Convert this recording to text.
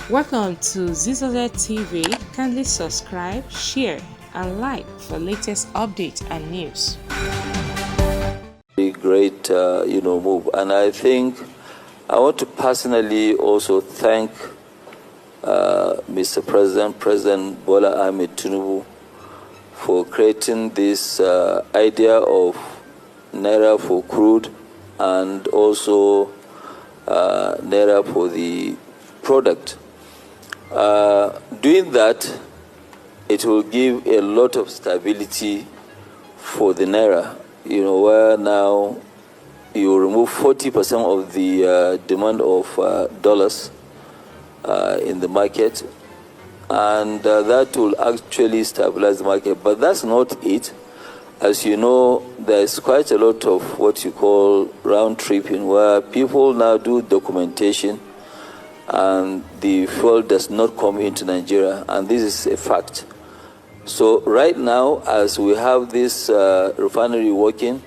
Welcome to Zisodel TV. Kindly subscribe, share, and like for latest updates and news. A great, move, and I think I want to personally also thank Mr. President Bola Ahmed Tinubu, for creating this idea of Naira for crude and also Naira for the product. Doing that, it will give a lot of stability for the Naira, where now you remove 40% of the demand of dollars in the market, and that will actually stabilize the market. But that's not it. As you know, there's quite a lot of what you call round tripping, where people now do documentation and the fuel does not come into Nigeria, and this is a fact. So right now, as we have this refinery working,